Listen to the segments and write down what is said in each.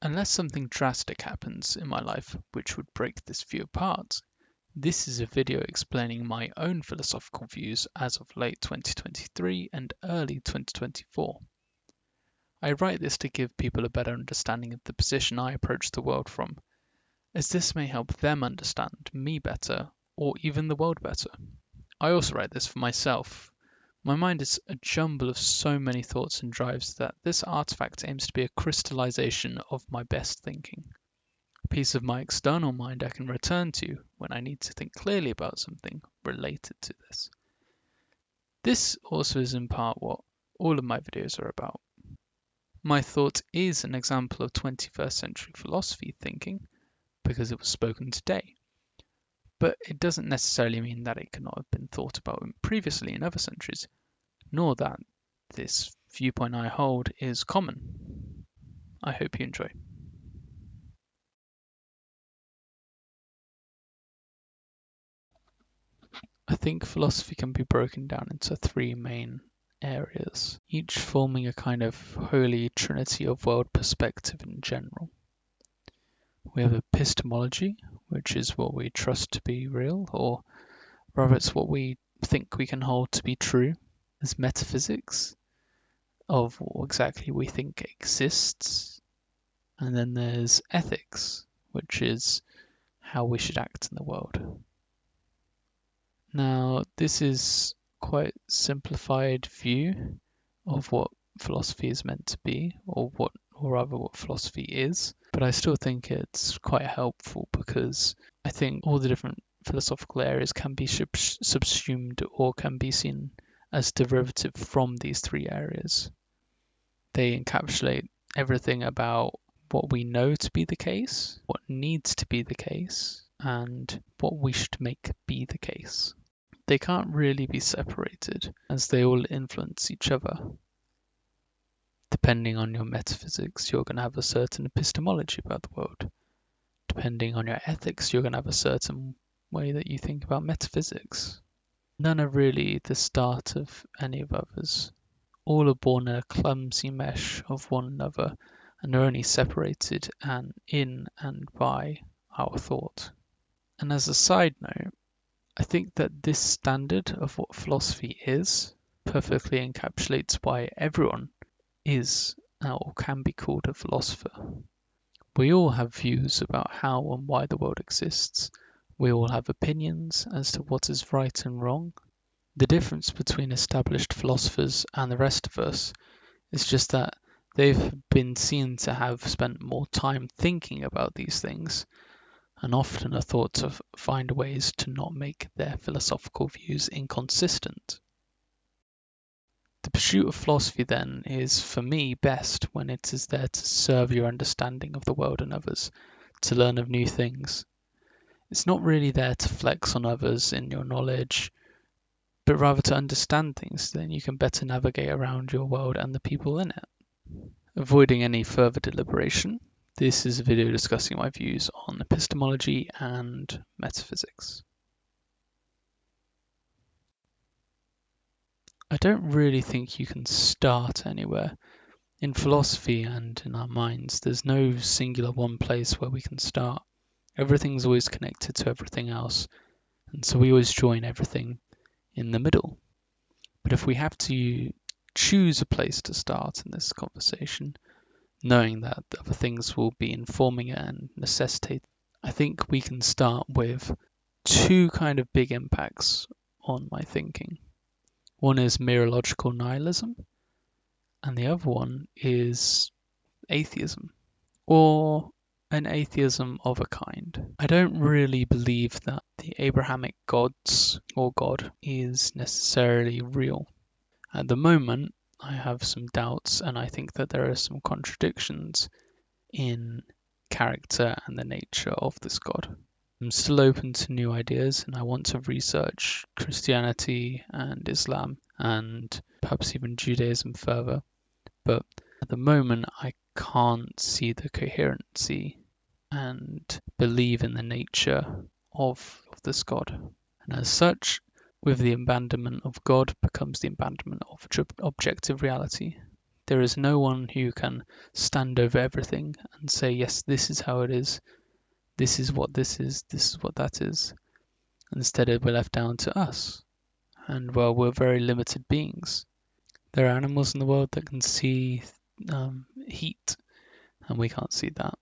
Unless something drastic happens in my life which would break this view apart, this is a video explaining my own philosophical views as of late 2023 and early 2024. I write this to give people a better understanding of the position I approach the world from, as this may help them understand me better or even the world better. I also write this for myself. My mind is a jumble of so many thoughts and drives that this artifact aims to be a crystallization of my best thinking. A piece of my external mind I can return to when I need to think clearly about something related to this. This also is in part what all of my videos are about. My thought is an example of 21st century philosophy thinking because it was spoken today. But it doesn't necessarily mean that it cannot have been thought about previously in other centuries, nor that this viewpoint I hold is common. I hope you enjoy. I think philosophy can be broken down into three main areas, each forming a kind of holy trinity of world perspective in general. We have epistemology, which is what we trust to be real, or rather it's what we think we can hold to be true. There's metaphysics, of what exactly we think exists. And then there's ethics, which is how we should act in the world. Now, this is quite simplified view of what philosophy is meant to be, or rather what philosophy is. But I still think it's quite helpful because I think all the different philosophical areas can be subsumed or can be seen as derivative from these three areas. They encapsulate everything about what we know to be the case, what needs to be the case, and what we should make be the case. They can't really be separated, as they all influence each other. Depending on your metaphysics, you're going to have a certain epistemology about the world. Depending on your ethics, you're going to have a certain way that you think about metaphysics. None are really the start of any of others. All are born in a clumsy mesh of one another and are only separated in and by our thought. And as a side note, I think that this standard of what philosophy is perfectly encapsulates why everyone is or can be called a philosopher. We all have views about how and why the world exists. We all have opinions as to what is right and wrong. The difference between established philosophers and the rest of us is just that they've been seen to have spent more time thinking about these things and often are thought to find ways to not make their philosophical views inconsistent. The pursuit of philosophy, then, is for me best when it is there to serve your understanding of the world and others, to learn of new things. It's not really there to flex on others in your knowledge, but rather to understand things, then you can better navigate around your world and the people in it. Avoiding any further deliberation, this is a video discussing my views on epistemology and metaphysics. I don't really think you can start anywhere. In philosophy and in our minds, there's no singular one place where we can start. Everything's always connected to everything else, and so we always join everything in the middle. But if we have to choose a place to start in this conversation, knowing that other things will be informing it and necessitate, I think we can start with two kind of big impacts on my thinking. One is mereological nihilism, and the other one is atheism, or an atheism of a kind. I don't really believe that the Abrahamic gods or God is necessarily real. At the moment, I have some doubts, and I think that there are some contradictions in character and the nature of this God. I'm still open to new ideas, and I want to research Christianity and Islam and perhaps even Judaism further. But at the moment, I can't see the coherency and believe in the nature of this God. And as such, with the abandonment of God becomes the abandonment of objective reality. There is no one who can stand over everything and say, yes, this is how it is, this is what this is what that is. Instead, we're left down to us. And well, we're very limited beings. There are animals in the world that can see heat, and we can't see that.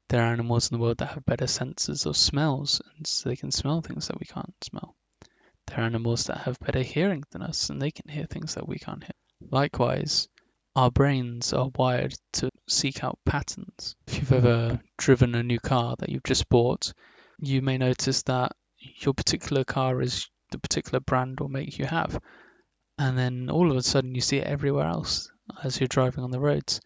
There are animals in the world that have better senses of smells, and so they can smell things that we can't smell. There are animals that have better hearing than us, and they can hear things that we can't hear. Likewise, our brains are wired to seek out patterns. If you've ever driven a new car that you've just bought, you may notice that your particular car is the particular brand or make you have. And then all of a sudden you see it everywhere else as you're driving on the roads.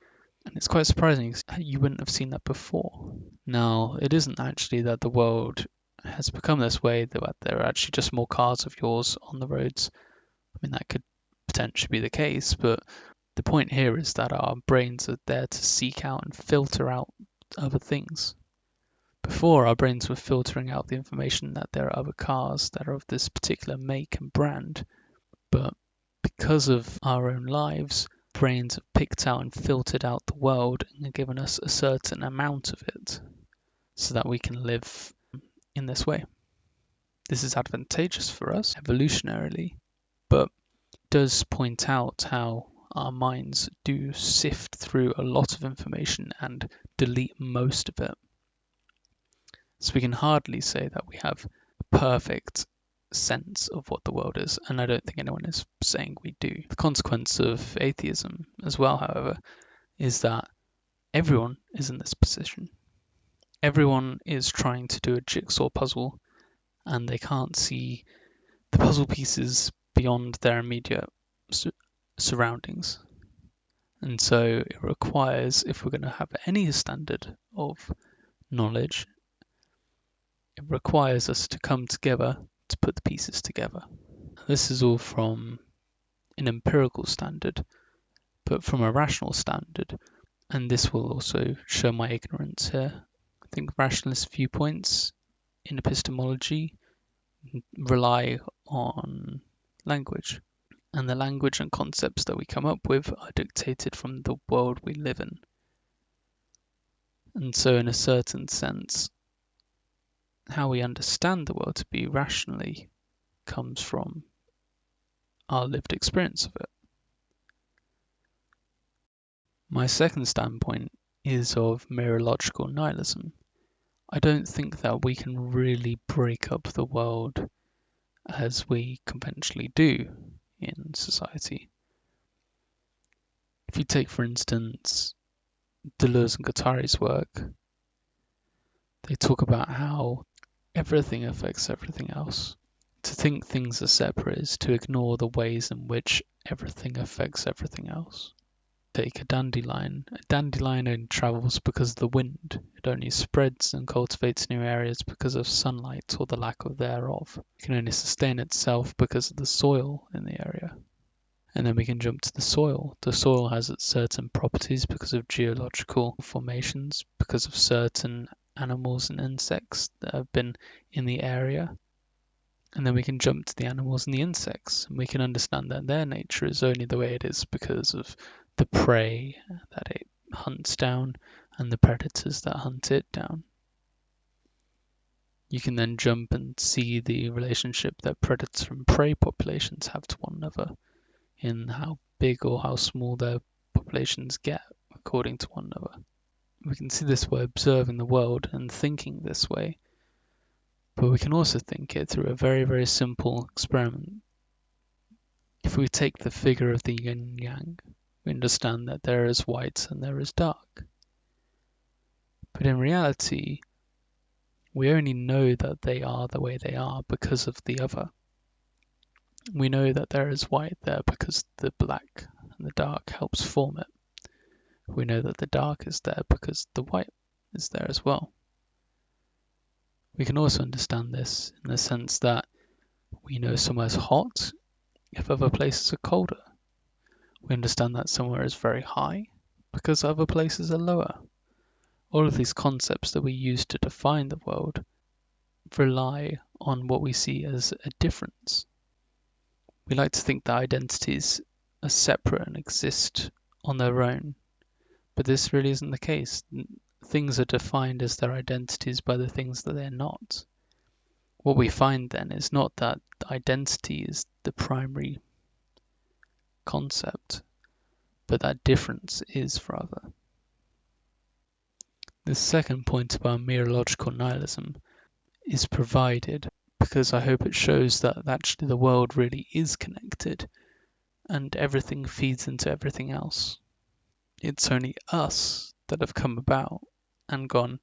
And it's quite surprising. You wouldn't have seen that before. Now, it isn't actually that the world has become this way, that there are actually just more cars of yours on the roads. I mean, that could potentially be the case, but the point here is that our brains are there to seek out and filter out other things. Before, our brains were filtering out the information that there are other cars that are of this particular make and brand, but because of our own lives, brains have picked out and filtered out the world and have given us a certain amount of it so that we can live in this way. This is advantageous for us evolutionarily, but does point out how our minds do sift through a lot of information and delete most of it. So we can hardly say that we have a perfect sense of what the world is, and I don't think anyone is saying we do. The consequence of atheism as well, however, is that everyone is in this position. Everyone is trying to do a jigsaw puzzle, and they can't see the puzzle pieces beyond their immediate surroundings. And so it requires, if we're going to have any standard of knowledge, it requires us to come together to put the pieces together. This is all from an empirical standard, but from a rational standard, and this will also show my ignorance here. I think rationalist viewpoints in epistemology rely on language, and the language and concepts that we come up with are dictated from the world we live in. And so in a certain sense, how we understand the world to be rationally comes from our lived experience of it. My second standpoint is of mereological nihilism. I don't think that we can really break up the world as we conventionally do in society. If you take, for instance, Deleuze and Guattari's work, they talk about how everything affects everything else. To think things are separate is to ignore the ways in which everything affects everything else. Take a dandelion. A dandelion only travels because of the wind. It only spreads and cultivates new areas because of sunlight or the lack of thereof. It can only sustain itself because of the soil in the area. And then we can jump to the soil. The soil has its certain properties because of geological formations, because of certain animals and insects that have been in the area. And then we can jump to the animals and the insects, and we can understand that their nature is only the way it is because of the prey that it hunts down and the predators that hunt it down. You can then jump and see the relationship that predator and prey populations have to one another, in how big or how small their populations get according to one another. We can see this by observing the world and thinking this way, but we can also think it through a very, very simple experiment. If we take the figure of the yin and yang, we understand that there is white and there is dark. But in reality, we only know that they are the way they are because of the other. We know that there is white there because the black and the dark helps form it. We know that the dark is there because the white is there as well. We can also understand this in the sense that we know somewhere is hot if other places are colder. We understand that somewhere is very high because other places are lower. All of these concepts that we use to define the world rely on what we see as a difference. We like to think that identities are separate and exist on their own. But this really isn't the case. Things are defined as their identities by the things that they're not. What we find then is not that identity is the primary concept, but that difference is rather. The second point about mereological nihilism is provided because I hope it shows that actually the world really is connected and everything feeds into everything else. It's only us that have come about and gone,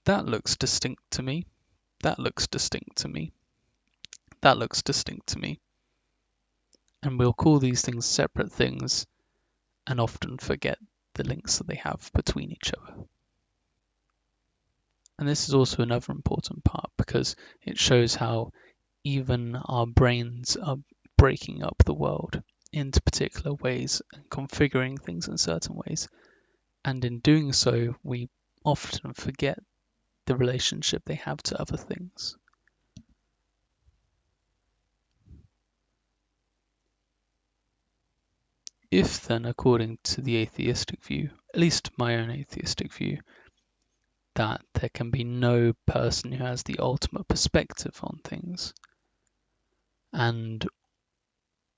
that looks distinct to me, that looks distinct to me, that looks distinct to me. And we'll call these things separate things and often forget the links that they have between each other. And this is also another important part because it shows how even our brains are breaking up the world into particular ways and configuring things in certain ways. And in doing so, we often forget the relationship they have to other things. If then, according to the atheistic view, at least my own atheistic view, that there can be no person who has the ultimate perspective on things, and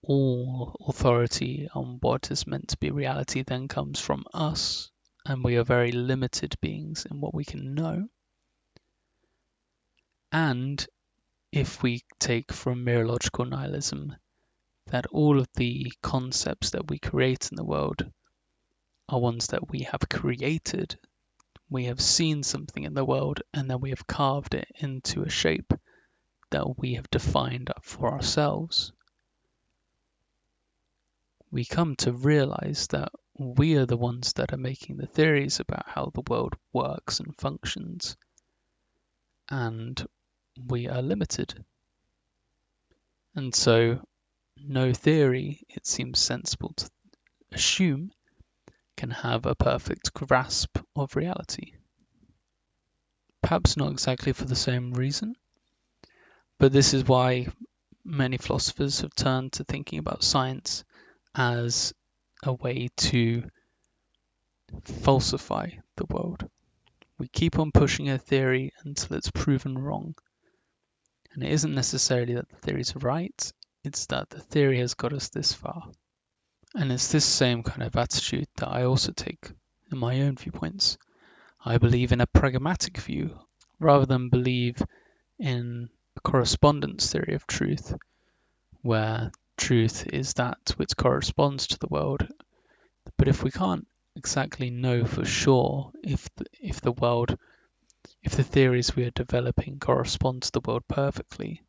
all authority on what is meant to be reality then comes from us, and we are very limited beings in what we can know. And if we take from mereological nihilism that all of the concepts that we create in the world are ones that we have created, we have seen something in the world and then we have carved it into a shape that we have defined for ourselves, we come to realize that we are the ones that are making the theories about how the world works and functions, and we are limited. And so no theory, it seems sensible to assume, can have a perfect grasp of reality. Perhaps not exactly for the same reason, but this is why many philosophers have turned to thinking about science as a way to falsify the world. We keep on pushing a theory until it's proven wrong. And it isn't necessarily that the theory is right, it's that the theory has got us this far. And it's this same kind of attitude that I also take in my own viewpoints. I believe in a pragmatic view rather than believe in a correspondence theory of truth, where truth is that which corresponds to the world. But if we can't exactly know for sure if the theories we are developing correspond to the world perfectly,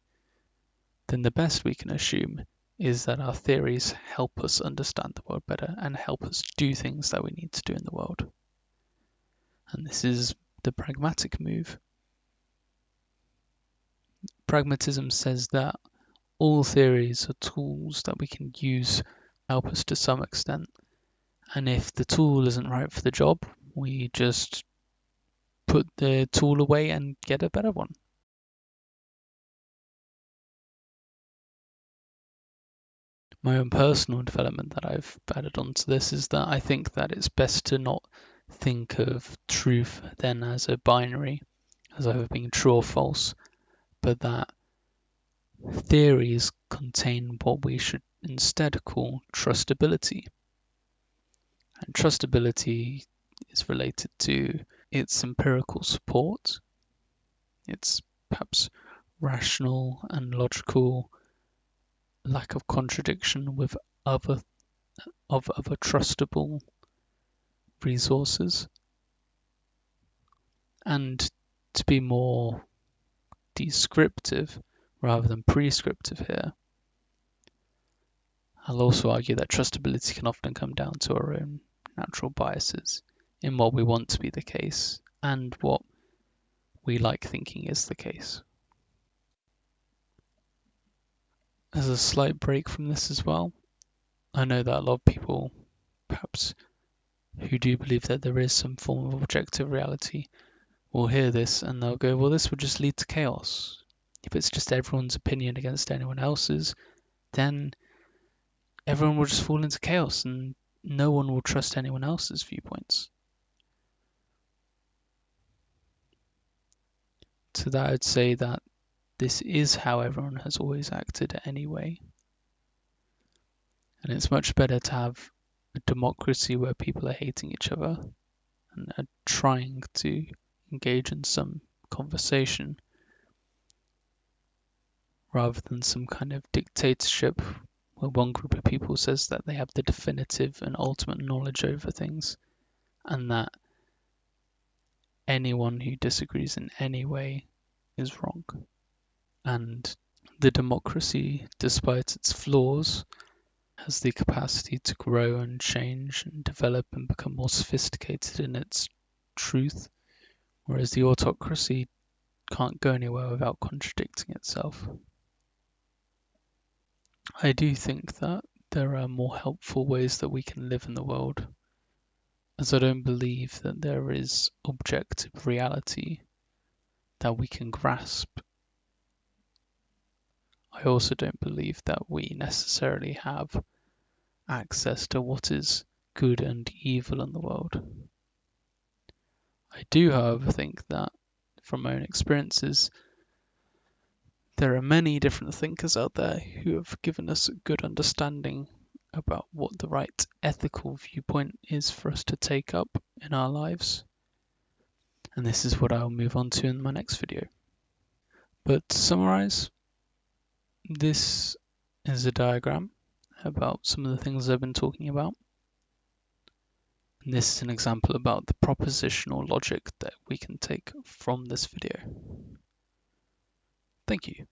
then the best we can assume is that our theories help us understand the world better and help us do things that we need to do in the world. And this is the pragmatic move. Pragmatism says that all theories are tools that we can use to help us to some extent. And if the tool isn't right for the job, we just put the tool away and get a better one. My own personal development that I've added onto this is that I think that it's best to not think of truth then as a binary, as either being true or false, but that theories contain what we should instead call trustability. And trustability is related to its empirical support, its perhaps rational and logical lack of contradiction with other trustable resources. And to be more descriptive rather than prescriptive here, I'll also argue that trustability can often come down to our own natural biases in what we want to be the case and what we like thinking is the case. As a slight break from this as well, I know that a lot of people, perhaps who do believe that there is some form of objective reality, will hear this and they'll go, well, this would just lead to chaos. If it's just everyone's opinion against anyone else's, then everyone will just fall into chaos and no one will trust anyone else's viewpoints. So that I'd say that this is how everyone has always acted anyway. And it's much better to have a democracy where people are hating each other and are trying to engage in some conversation rather than some kind of dictatorship where one group of people says that they have the definitive and ultimate knowledge over things, and that anyone who disagrees in any way is wrong. And the democracy, despite its flaws, has the capacity to grow and change and develop and become more sophisticated in its truth, whereas the autocracy can't go anywhere without contradicting itself. I do think that there are more helpful ways that we can live in the world, as I don't believe that there is objective reality that we can grasp. I also don't believe that we necessarily have access to what is good and evil in the world. I do, however, think that from my own experiences, there are many different thinkers out there who have given us a good understanding about what the right ethical viewpoint is for us to take up in our lives. And this is what I'll move on to in my next video. But to summarize, this is a diagram about some of the things I've been talking about. And this is an example about the propositional logic that we can take from this video. Thank you.